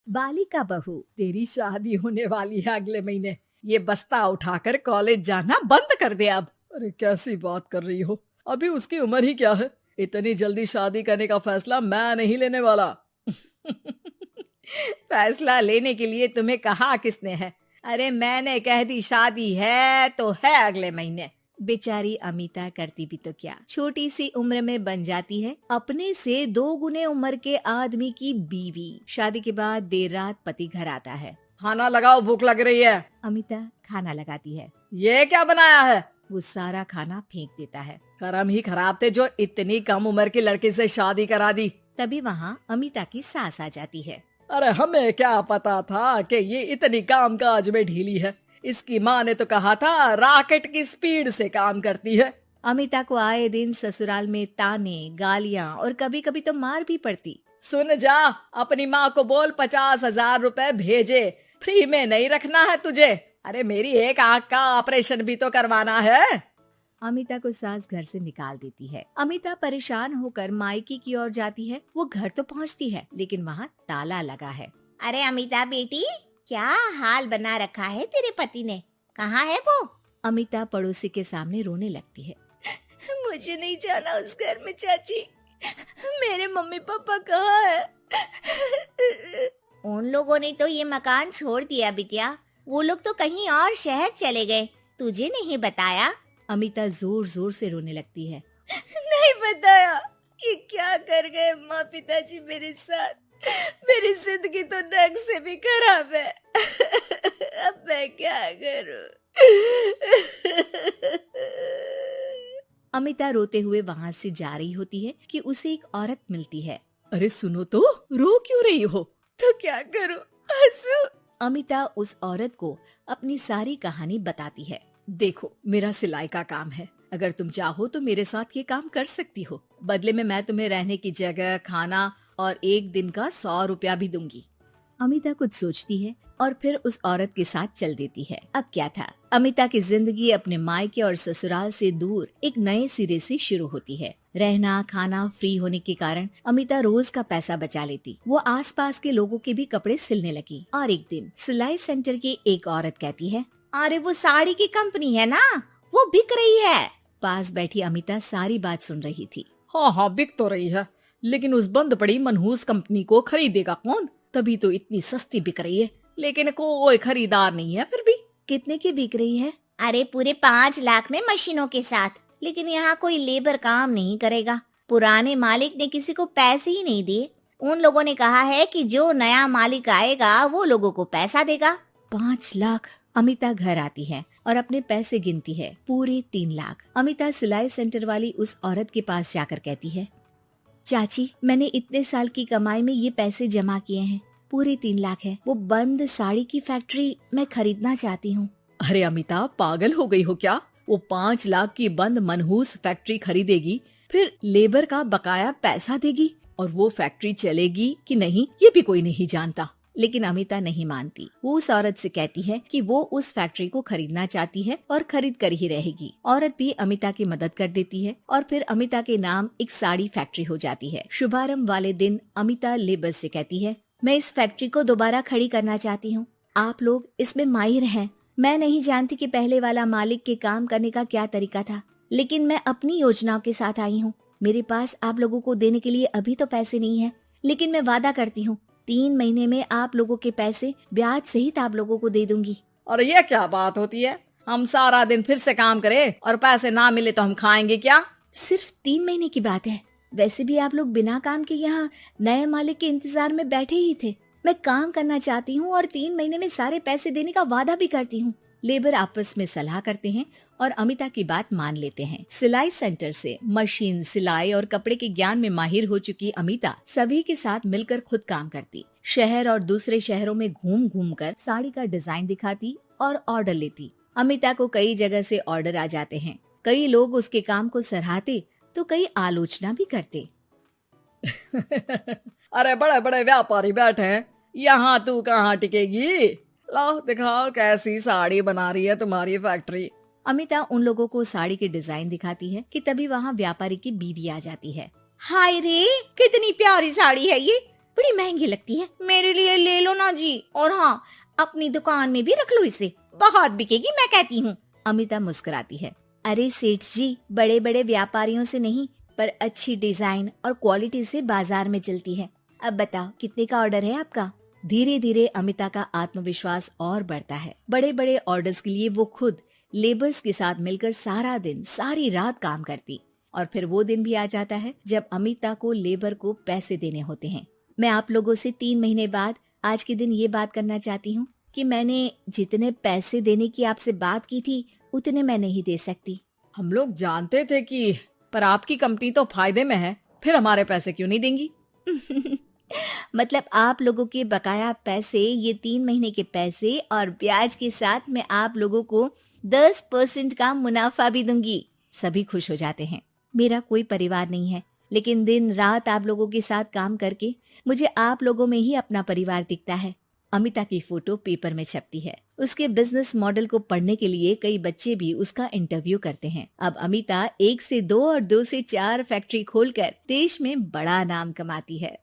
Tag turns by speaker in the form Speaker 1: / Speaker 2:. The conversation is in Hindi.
Speaker 1: बालिका बहू, तेरी शादी होने वाली है अगले महीने। ये बस्ता उठाकर कॉलेज जाना बंद कर दे अब। अरे कैसी बात कर रही हो, अभी उसकी उम्र ही क्या है। इतनी जल्दी शादी करने का फैसला मैं नहीं लेने वाला। फैसला लेने के लिए तुम्हें कहा किसने है? अरे मैंने कह दी शादी है तो है अगले महीने। बेचारी अमिता करती भी तो क्या, छोटी सी उम्र में बन जाती है अपने से 2 गुने उम्र के आदमी की बीवी। शादी के बाद देर रात पति घर आता है। खाना लगाओ, भूख लग रही है। अमिता खाना लगाती है। ये क्या बनाया है? वो सारा खाना फेंक देता है। कर्म ही खराब थे जो इतनी कम उम्र के लड़के से शादी करा दी। तभी वहाँ अमिता की सास आ जाती है। अरे हमें क्या पता था कि ये इतनी कामकाज में ढीली है। इसकी माँ ने तो कहा था रॉकेट की स्पीड से काम करती है। अमिता को आए दिन ससुराल में ताने, गालियाँ और कभी कभी तो मार भी पड़ती। सुन जा, अपनी माँ को बोल 50,000 रुपए भेजे, फ्री में नहीं रखना है तुझे। अरे मेरी एक आंख का ऑपरेशन भी तो करवाना है। अमिता को सास घर से निकाल देती है। अमिता परेशान होकर मायके की ओर जाती है। वो घर तो पहुंचती है लेकिन वहाँ ताला लगा है।
Speaker 2: अरे अमिता बेटी, क्या हाल बना रखा है तेरे पति ने? कहाँ है वो?
Speaker 1: अमिता पड़ोसी के सामने रोने लगती है।
Speaker 2: मुझे नहीं जाना उस घर में चाची। मेरे मम्मी पापा कहाँ है? उन लोगों ने तो ये मकान छोड़ दिया बिटिया। वो लोग तो कहीं और शहर चले गए। तुझे नहीं बताया?
Speaker 1: अमिता जोर जोर से रोने लगती है।
Speaker 2: नहीं बताया? ये क्या कर गए माँ पिताजी मेरे साथ? मेरी जिंदगी तो नर्क से भी खराब है। अब मैं क्या करूं?
Speaker 1: अमिता रोते हुए वहाँ से जा रही होती है कि उसे एक औरत मिलती है। अरे सुनो तो, रो क्यों रही हो?
Speaker 2: तो क्या करूं? हंसू?
Speaker 1: अमिता उस औरत को अपनी सारी कहानी बताती है। देखो, मेरा सिलाई का काम है। अगर तुम चाहो तो मेरे साथ ये काम कर सकती हो। बदले में मैं तुम्हें रहने की जगह, खाना और 1 दिन का 100 रुपया भी दूंगी। अमिता कुछ सोचती है और फिर उस औरत के साथ चल देती है। अब क्या था, अमिता की जिंदगी अपने मायके और ससुराल से दूर एक नए सिरे से शुरू होती है। रहना खाना फ्री होने के कारण अमिता रोज का पैसा बचा लेती। वो आसपास के लोगों के भी कपड़े सिलने लगी। और एक दिन सिलाई सेंटर की एक औरत कहती है,
Speaker 2: अरे वो साड़ी की कंपनी है ना, वो बिक रही है।
Speaker 1: पास बैठी अमिता सारी बात सुन रही थी। हाँ हाँ, बिक तो रही है, लेकिन उस बंद पड़ी मनहूस कंपनी को खरीदेगा कौन? तभी तो इतनी सस्ती बिक रही है, लेकिन कोई खरीदार नहीं है। फिर भी कितने की बिक रही है?
Speaker 2: अरे पूरे 5 लाख में मशीनों के साथ। लेकिन यहाँ कोई लेबर काम नहीं करेगा। पुराने मालिक ने किसी को पैसे ही नहीं दिए। उन लोगों ने कहा है कि जो नया मालिक आएगा वो लोगों को पैसा देगा।
Speaker 1: 5 लाख। अमिता घर आती है और अपने पैसे गिनती है, पूरे 3 लाख। अमिता सिलाई सेंटर वाली उस औरत के पास जाकर कहती है, चाची, मैंने इतने साल की कमाई में ये पैसे जमा किए हैं, पूरे 3 लाख है। वो बंद साड़ी की फैक्ट्री मैं खरीदना चाहती हूँ। अरे अमिता, पागल हो गई हो क्या? वो 5 लाख की बंद मनहूस फैक्ट्री खरीदेगी, फिर लेबर का बकाया पैसा देगी, और वो फैक्ट्री चलेगी कि नहीं ये भी कोई नहीं जानता। लेकिन अमिता नहीं मानती। वो उस औरत से कहती है कि वो उस फैक्ट्री को खरीदना चाहती है और खरीद कर ही रहेगी। औरत भी अमिता की मदद कर देती है और फिर अमिता के नाम एक साड़ी फैक्ट्री हो जाती है। शुभारंभ वाले दिन अमिता लेबर से कहती है, मैं इस फैक्ट्री को दोबारा खड़ी करना चाहती हूँ। आप लोग इसमें माहिर हैं। मैं नहीं जानती कि पहले वाला मालिक के काम करने का क्या तरीका था, लेकिन मैं अपनी योजनाओं के साथ आई हूँ। मेरे पास आप लोगों को देने के लिए अभी तो पैसे नहीं है, लेकिन मैं वादा करती हूँ 3 महीने में आप लोगों के पैसे ब्याज सहित आप लोगों को दे दूंगी। और ये क्या बात होती है? हम सारा दिन फिर से काम करें और पैसे ना मिले तो हम खाएंगे क्या? सिर्फ 3 महीने की बात है। वैसे भी आप लोग बिना काम के यहाँ नए मालिक के इंतजार में बैठे ही थे। मैं काम करना चाहती हूँ और 3 महीने में सारे पैसे देने का वादा भी करती हूँ। लेबर आपस में सलाह करते हैं और अमिता की बात मान लेते हैं। सिलाई सेंटर से मशीन, सिलाई और कपड़े के ज्ञान में माहिर हो चुकी अमिता सभी के साथ मिलकर खुद काम करती। शहर और दूसरे शहरों में घूम घूम कर साड़ी का डिजाइन दिखाती और ऑर्डर लेती। अमिता को कई जगह से ऑर्डर आ जाते हैं। कई लोग उसके काम को सराहते तो कई आलोचना भी करते। अरे बड़े बड़े व्यापारी बैठे हैं, यहाँ तू कहाँ टिकेगी? लाओ दिखाओ कैसी साड़ी बना रही है तुम्हारी फैक्ट्री। अमिता उन लोगों को साड़ी के डिजाइन दिखाती है कि तभी वहाँ व्यापारी की बीवी आ जाती है।
Speaker 2: हाय रे, कितनी प्यारी साड़ी है ये। बड़ी महंगी लगती है, मेरे लिए ले लो ना जी। और हाँ, अपनी दुकान में भी रख लो इसे, बहुत बिकेगी मैं कहती हूँ।
Speaker 1: अमिता मुस्कुराती है। अरे सेठ जी, बड़े बड़े व्यापारियों से नहीं, पर अच्छी डिजाइन और क्वालिटी से बाजार में चलती है। अब बताओ कितने का ऑर्डर है आपका? धीरे धीरे अमिता का आत्मविश्वास और बढ़ता है। बड़े बड़े ऑर्डर्स के लिए वो खुद लेबर्स के साथ मिलकर सारा दिन सारी रात काम करती। और फिर वो दिन भी आ जाता है जब अमिता को लेबर को पैसे देने होते हैं। मैं आप लोगों से 3 महीने बाद आज के दिन ये बात करना चाहती हूँ कि मैंने जितने पैसे देने की आपसे बात की थी उतने मैं नहीं दे सकती।
Speaker 3: हम लोग जानते थे कि पर आपकी कंपनी तो फायदे में है, फिर हमारे पैसे क्यों नहीं देंगी?
Speaker 1: मतलब आप लोगों के बकाया पैसे, ये 3 महीने के पैसे और ब्याज के साथ मैं आप लोगों को 10% का मुनाफा भी दूंगी। सभी खुश हो जाते हैं। मेरा कोई परिवार नहीं है, लेकिन दिन रात आप लोगों के साथ काम करके मुझे आप लोगों में ही अपना परिवार दिखता है। अमिता की फोटो पेपर में छपती है। उसके बिजनेस मॉडल को पढ़ने के लिए कई बच्चे भी उसका इंटरव्यू करते हैं। अब अमिता 1 से 2 और 2 से 4 फैक्ट्री खोलकर देश में बड़ा नाम कमाती है।